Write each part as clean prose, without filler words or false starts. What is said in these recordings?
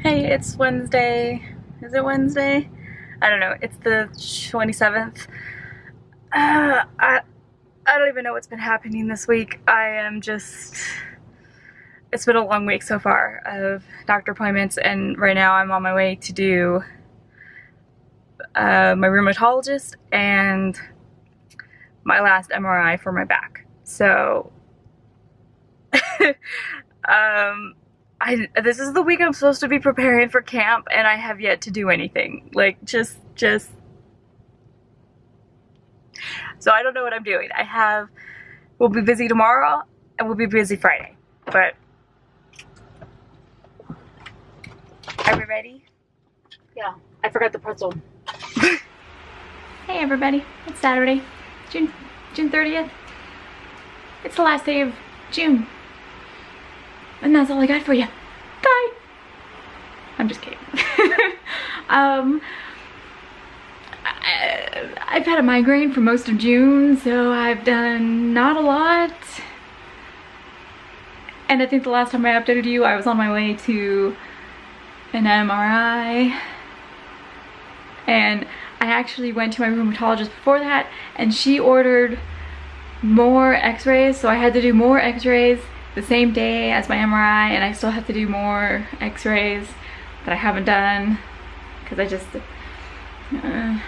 Hey, it's Wednesday. Is it Wednesday? I don't know. It's the 27th. I don't even know what's been happening this week. It's been a long week so far of doctor appointments, and right now I'm on my way to do my rheumatologist and my last MRI for my back. So, this is the week I'm supposed to be preparing for camp, and I have yet to do anything. Like, just. So I don't know what I'm doing. We'll be busy tomorrow, and we'll be busy Friday. But, are we ready? Yeah, I forgot the pretzel. Hey everybody, it's Saturday, June 30th. It's the last day of June. And that's all I got for you. Bye! I'm just kidding. I've had a migraine for most of June, so I've done not a lot. And I think the last time I updated you, I was on my way to an MRI. And I actually went to my rheumatologist before that, and she ordered more x-rays, so I had to do more x-rays the same day as my MRI, and I still have to do more x-rays that I haven't done because I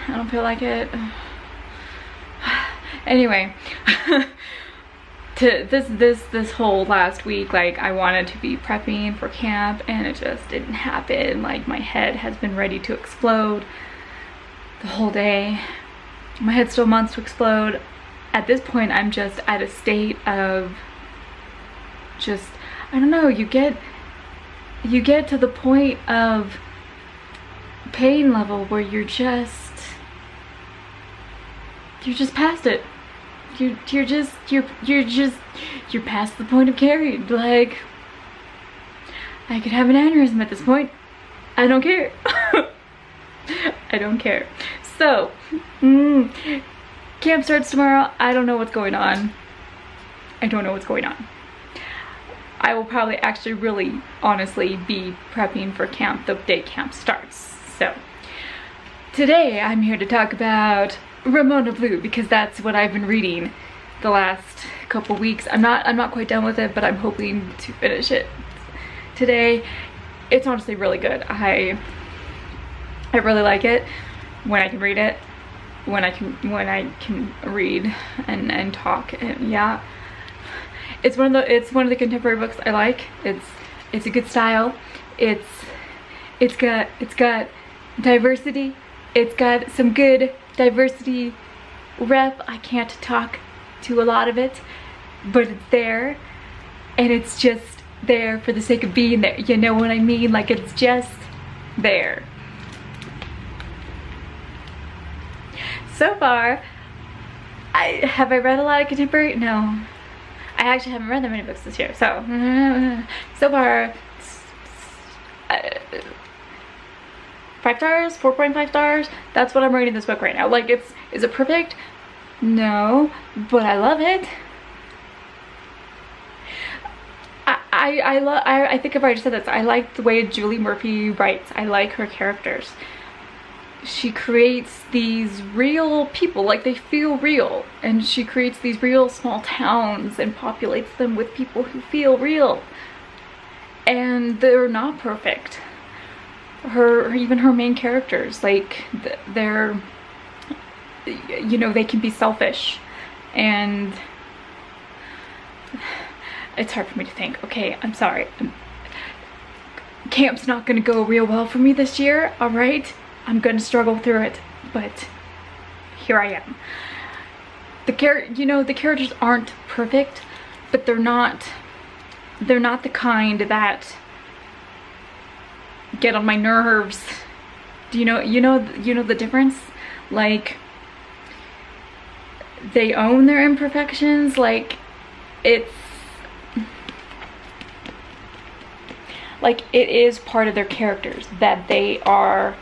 don't feel like it. Anyway, this whole last week, like, I wanted to be prepping for camp, and it just didn't happen. Like, my head has been ready to explode the whole day. My head still wants to explode. At this point, I'm just at a state of just, I don't know, you get to the point of pain level where you're just past it. You're past the point of caring. Like, I could have an aneurysm at this point. I don't care. I don't care. So, camp starts tomorrow. I don't know what's going on. I don't know what's going on. I will probably actually really honestly be prepping for camp the day camp starts. So, today I'm here to talk about Ramona Blue because that's what I've been reading the last couple weeks. I'm not quite done with it, but I'm hoping to finish it today. It's honestly really good. I really like it when I can read it, when I can read and talk, and yeah, it's one of the contemporary books I like. It's a good style. It's got diversity. It's got some good diversity rep. I can't talk to a lot of it, but it's there, and it's just there for the sake of being there. You know what I mean? Like, it's just there. So far, have I read a lot of contemporary? No. I actually haven't read that many books this year, so far, 5 stars, 4.5 stars. That's what I'm rating this book right now. Like, is it perfect? No, but I love it. I think I've already said this. I like the way Julie Murphy writes. I like her characters. She creates these real people, like, they feel real, and she creates these real small towns and populates them with people who feel real, and they're not perfect. Even her main characters, like, they're, you know, they can be selfish, and it's hard for me to think. Okay, I'm sorry. Camp's not gonna go real well for me this year, all right? I'm gonna struggle through it, but here I am. The characters aren't perfect, but they're not the kind that get on my nerves. Do you know the difference? Like, they own their imperfections. Like, it is part of their characters that they are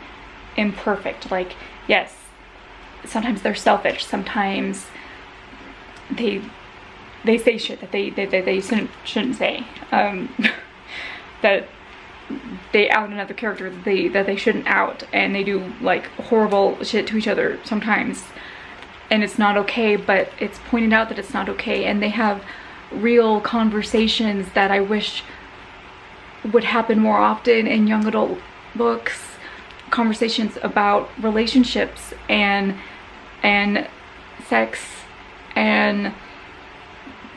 imperfect. Like, yes, sometimes they're selfish, sometimes they say shit that they shouldn't say, that they out another character that they shouldn't out, and they do like horrible shit to each other sometimes, and it's not okay, but it's pointed out that it's not okay, and they have real conversations that I wish would happen more often in young adult books. Conversations about relationships and sex and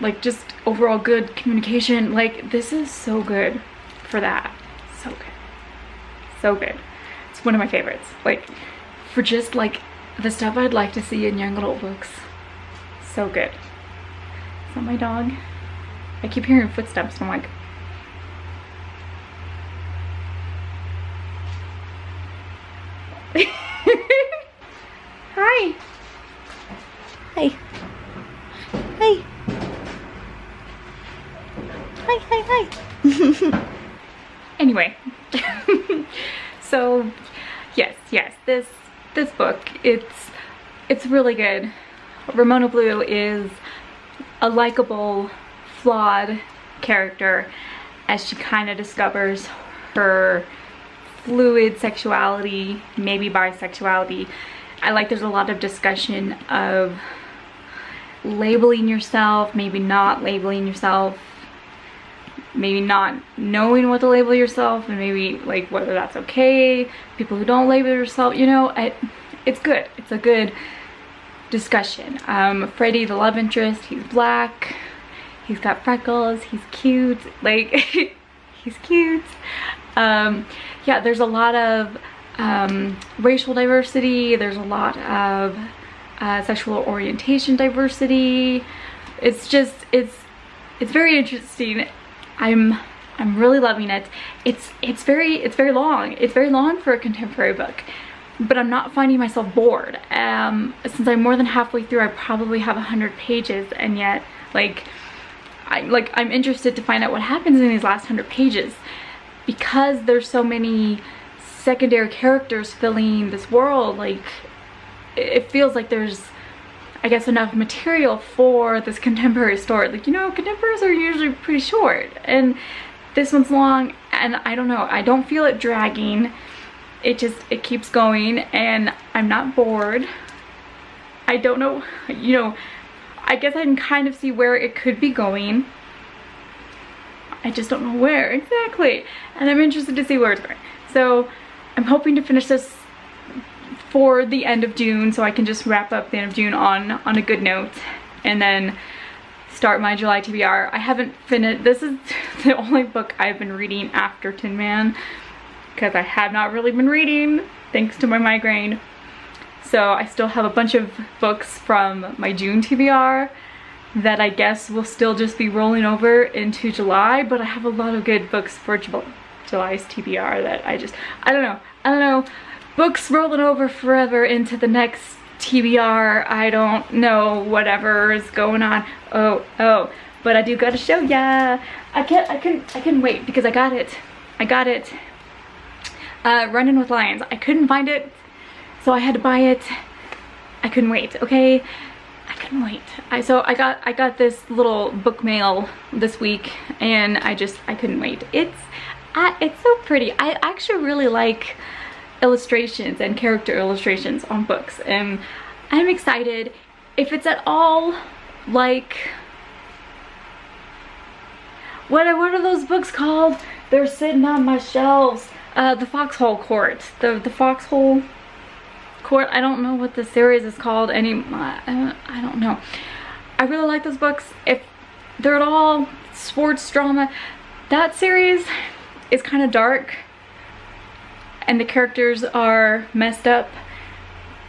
like just overall good communication. Like, this is so good for that. So good. So good. It's one of my favorites. Like, for just like the stuff I'd like to see in young adult books. So good. Is that my dog? I keep hearing footsteps and I'm like, hi. Hi. Hi. Hi, hi, hi. Anyway, so yes, this book, it's really good. Ramona Blue is a likable, flawed character as she kind of discovers her fluid sexuality, maybe bisexuality. I like there's a lot of discussion of labeling yourself, maybe not labeling yourself, maybe not knowing what to label yourself, and maybe like whether that's okay. People who don't label yourself, you know, it's good. It's a good discussion. Freddie, the love interest, he's black, he's got freckles, he's cute, like he's cute. Yeah, there's a lot of racial diversity, there's a lot of sexual orientation diversity. It's just, it's very interesting. I'm really loving it. It's very long. It's very long for a contemporary book, but I'm not finding myself bored. Since I'm more than halfway through, I probably have 100 pages, and yet I'm interested to find out what happens in these last 100 pages, because there's so many secondary characters filling this world. Like, it feels like there's, I guess, enough material for this contemporary story. Like, you know, contemporaries are usually pretty short, and this one's long, and I don't know, I don't feel it dragging. It keeps going, and I'm not bored. I don't know, you know, I guess I can kind of see where it could be going. I just don't know where exactly, and I'm interested to see where it's going. So I'm hoping to finish this for the end of June, so I can just wrap up the end of June on a good note, and then start my July TBR. I haven't finished, this is the only book I've been reading after Tin Man, because I have not really been reading thanks to my migraine. So I still have a bunch of books from my June TBR that I guess will still just be rolling over into July, but I have a lot of good books for July's TBR that I don't know. Books rolling over forever into the next TBR. I don't know whatever is going on. Oh, but I do gotta show ya. I couldn't wait because I got it. Running with Lions. I couldn't find it, so I had to buy it. I couldn't wait, okay? I couldn't wait. So I got this little book mail this week, and I couldn't wait. It's so pretty. I actually really like illustrations and character illustrations on books, and I'm excited. If it's at all like, what are those books called? They're sitting on my shelves. The Foxhole Court. The Foxhole Court. I don't know what the series is called anymore. I don't know. I really like those books. If they're at all sports drama, that series is kind of dark, and the characters are messed up.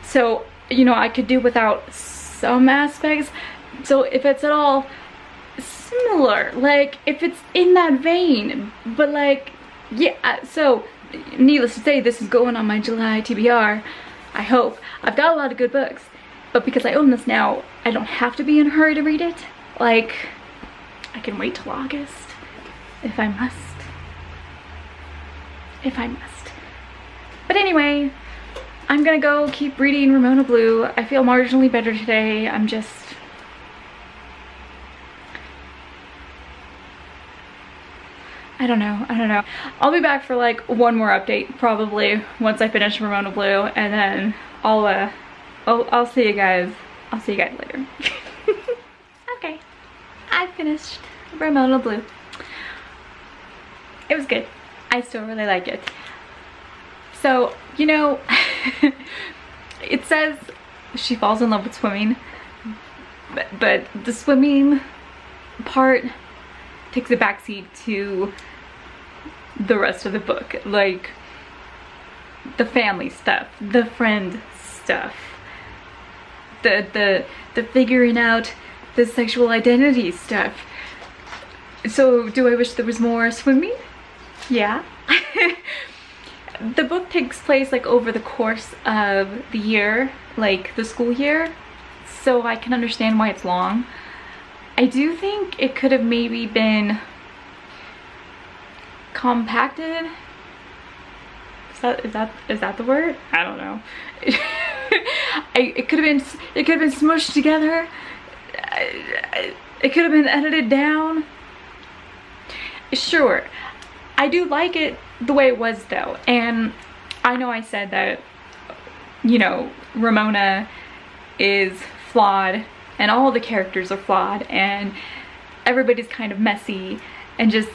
So, you know, I could do without some aspects. So if it's at all similar, like if it's in that vein, but like, yeah, so needless to say, this is going on my July TBR. I hope. I've got a lot of good books, but because I own this now, I don't have to be in a hurry to read it. Like, I can wait till August if I must. But anyway, I'm gonna go keep reading Ramona Blue. I feel marginally better today. I don't know. I'll be back for like one more update probably once I finish Ramona Blue, and then I'll see you guys. I'll see you guys later. Okay, I finished Ramona Blue. It was good. I still really like it. So, you know, it says she falls in love with swimming, but the swimming part takes a backseat to the rest of the book. Like, the family stuff, the friend stuff, the figuring out the sexual identity stuff. So do I wish there was more swimming? Yeah. The book takes place like over the course of the year, like the school year, so I can understand why it's long. I do think it could have maybe been compacted. Is that the word? I don't know. It could have been smushed together. It could have been edited down. Sure, I do like it the way it was though, and I know I said that, you know, Ramona is flawed and all the characters are flawed and everybody's kind of messy, and just,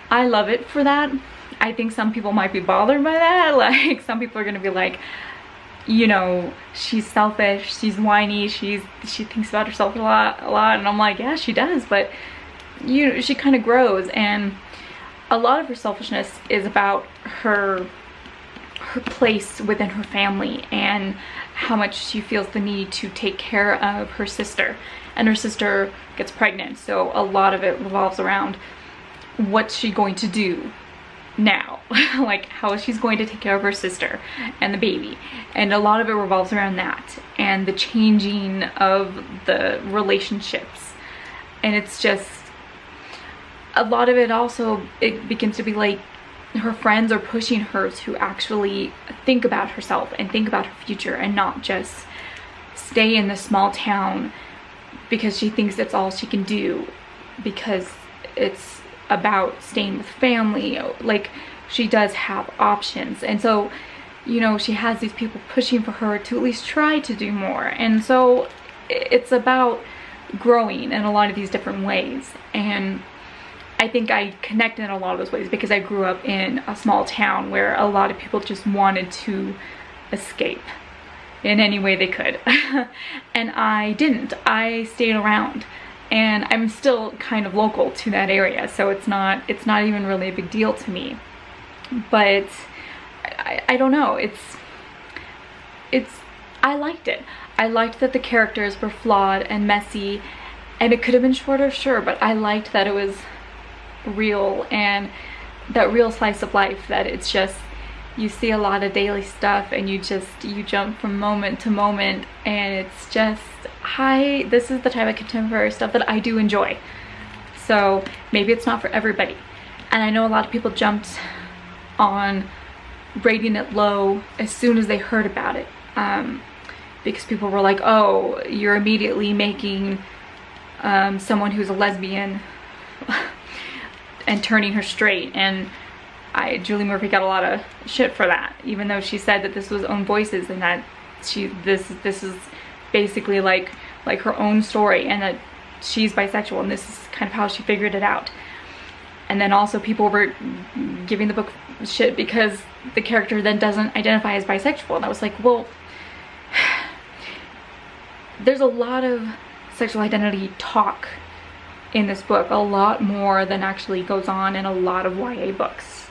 I love it for that. I think some people might be bothered by that. Like, some people are gonna be like, you know, she's selfish, she's whiny, she thinks about herself a lot, and I'm like, yeah, she does, but you know, she kind of grows, and a lot of her selfishness is about her place within her family and how much she feels the need to take care of her sister, and her sister gets pregnant, so a lot of it revolves around what's she going to do now. Like, how she's going to take care of her sister and the baby, and a lot of it revolves around that and the changing of the relationships. And it's just, a lot of it also, it begins to be like her friends are pushing her to actually think about herself and think about her future, and not just stay in the small town because she thinks that's all she can do, because it's about staying with family. Like, she does have options, and so, you know, she has these people pushing for her to at least try to do more. And so it's about growing in a lot of these different ways, and I think I connect in a lot of those ways because I grew up in a small town where a lot of people just wanted to escape in any way they could. And I didn't. I stayed around, and I'm still kind of local to that area, so it's not even really a big deal to me. But I don't know, I liked it. I liked that the characters were flawed and messy, and it could have been shorter, sure, but I liked that it was real, and that real slice of life, that it's just, you see a lot of daily stuff and you jump from moment to moment, and it's just, this is the type of contemporary stuff that I do enjoy. So maybe it's not for everybody, and I know a lot of people jumped on rating it low as soon as they heard about it, because people were like, oh, you're immediately making someone who's a lesbian and turning her straight. And Julie Murphy got a lot of shit for that, even though she said that this was own voices, and that this is basically like her own story, and that she's bisexual, and this is kind of how she figured it out. And then also people were giving the book shit because the character then doesn't identify as bisexual, and I was like, well, there's a lot of sexual identity talk in this book, a lot more than actually goes on in a lot of YA books,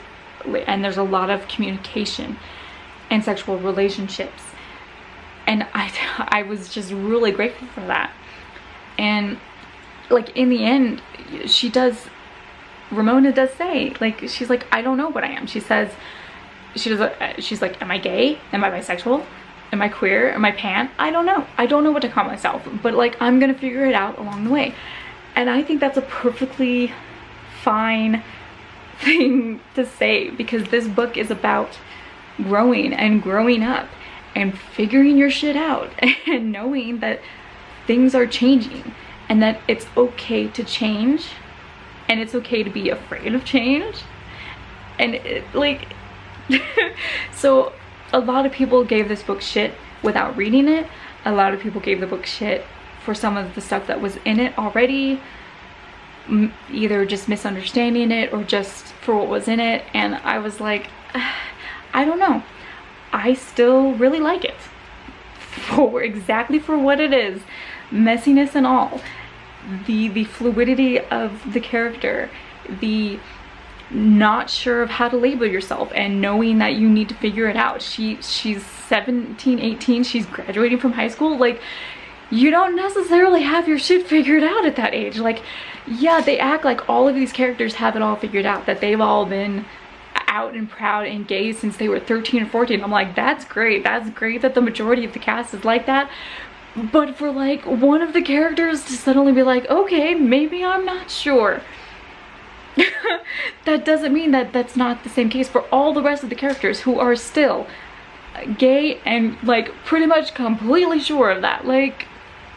and there's a lot of communication and sexual relationships, and I was just really grateful for that. And like, in the end, Ramona does say, like, she's like, I don't know what I am. She's like, am I gay? Am I bisexual? Am I queer? Am I pan? I don't know. I don't know what to call myself, but like, I'm gonna figure it out along the way. And I think that's a perfectly fine thing to say, because this book is about growing and growing up and figuring your shit out and knowing that things are changing, and that it's okay to change, and it's okay to be afraid of change, And like, so a lot of people gave this book shit without reading it. A lot of people gave the book shit for some of the stuff that was in it already, either just misunderstanding it or just for what was in it. And I was like, I don't know. I still really like it for exactly for what it is, messiness and all, the fluidity of the character, the not sure of how to label yourself and knowing that you need to figure it out. She's 17, 18, she's graduating from high school. Like, you don't necessarily have your shit figured out at that age. Like, yeah, they act like all of these characters have it all figured out, that they've all been out and proud and gay since they were 13 or 14. I'm like, that's great. That's great that the majority of the cast is like that. But for like one of the characters to suddenly be like, okay, maybe I'm not sure. That doesn't mean that that's not the same case for all the rest of the characters who are still gay and like pretty much completely sure of that. Like,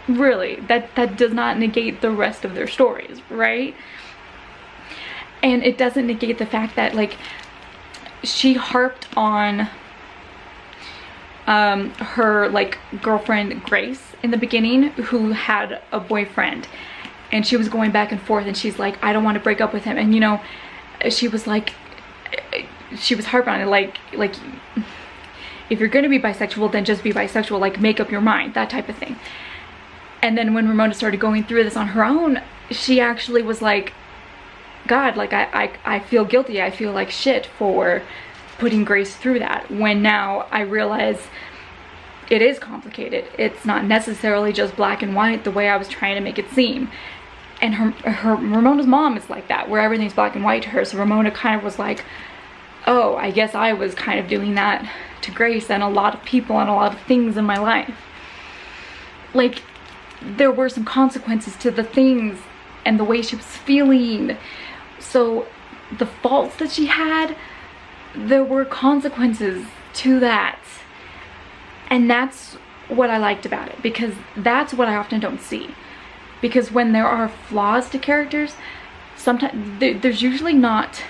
really, that does not negate the rest of their stories, right? And it doesn't negate the fact that like she harped on her like girlfriend Grace in the beginning, who had a boyfriend, and she was going back and forth, and she's like, I don't want to break up with him. And you know, she was like, she was harping on it, like if you're gonna be bisexual, then just be bisexual, like make up your mind, that type of thing. And then when Ramona started going through this on her own, she actually was like, God, like I feel guilty, I feel like shit for putting Grace through that, when now I realize it is complicated. It's not necessarily just black and white the way I was trying to make it seem. And her Ramona's mom is like that, where everything's black and white to her. So Ramona kind of was like, oh, I guess I was kind of doing that to Grace and a lot of people and a lot of things in my life. Like, there were some consequences to the things and the way she was feeling. So the faults that she had, there were consequences to that. And that's what I liked about it, because that's what I often don't see. Because when there are flaws to characters, sometimes there's usually not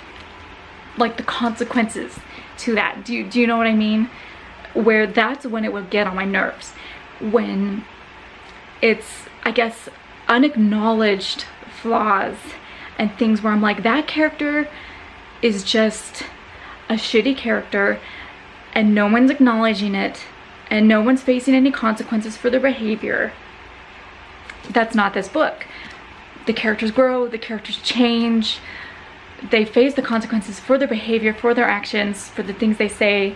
like the consequences to that. Do you know what I mean? Where that's when it would get on my nerves. When it's, I guess, unacknowledged flaws and things where I'm like, that character is just a shitty character and no one's acknowledging it and no one's facing any consequences for their behavior. That's not this book. The characters grow, the characters change, they face the consequences for their behavior, for their actions, for the things they say.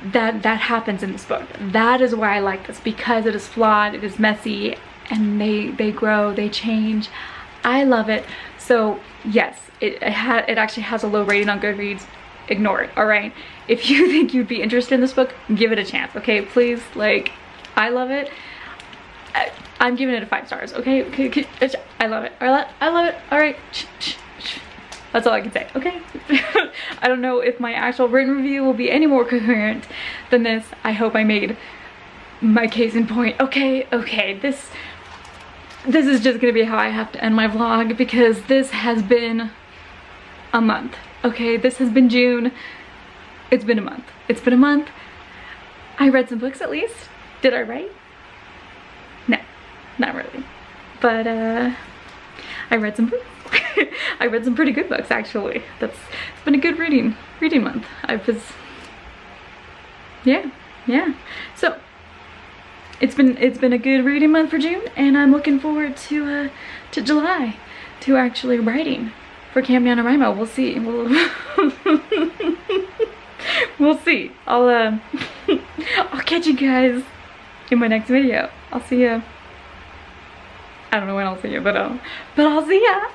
That happens in this book. That is why I like this, because it is flawed, it is messy, and they grow, they change. I love it. So yes, it actually has a low rating on Goodreads. Ignore it, all right? If you think you'd be interested in this book, give it a chance, okay? Please, like, I love it. I'm giving it 5 stars, okay? I love it. I love it. All right. That's all I can say, okay? I don't know if my actual written review will be any more coherent than this. I hope I made my case in point. Okay, this is just gonna be how I have to end my vlog, because this has been a month, okay? This has been June. It's been a month. It's been a month. I read some books at least. Did I write? No, not really. But I read some books. I read some pretty good books, actually. It's been a good reading month. Yeah. So it's been a good reading month for June, and I'm looking forward to July, to actually writing for Camp NaNoWriMo. We'll see. We'll see. I'll catch you guys in my next video. I'll see ya. I don't know when I'll see you, but I'll see ya.